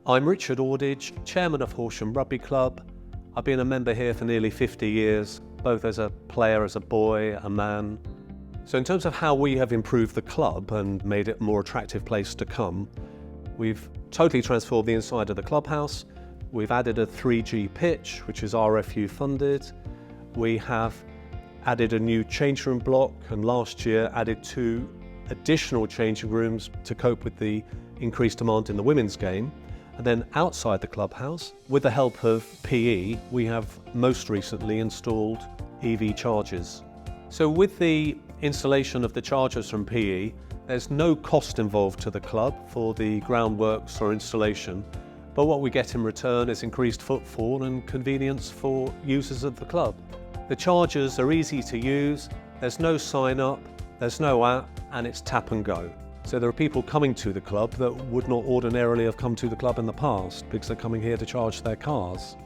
I'm Richard Ordidge, Chairman of Horsham Rugby Club. I've been a member here for nearly 50 years, both as a player, as a boy, a man. So in terms of how we have improved the club and made it a more attractive place to come, we've totally transformed the inside of the clubhouse. We've added a 3G pitch, which is RFU-funded. We have added a new change room block, and last year added 2 additional changing rooms to cope with the increased demand in the women's game. And then outside the clubhouse, with the help of PE, we have most recently installed EV chargers. So with the installation of the chargers from PE, there's no cost involved to the club for the groundworks or installation, but what we get in return is increased footfall and convenience for users of the club. The chargers are easy to use, there's no sign up, there's no app, and it's tap and go. So there are people coming to the club that would not ordinarily have come to the club in the past because they're coming here to charge their cars.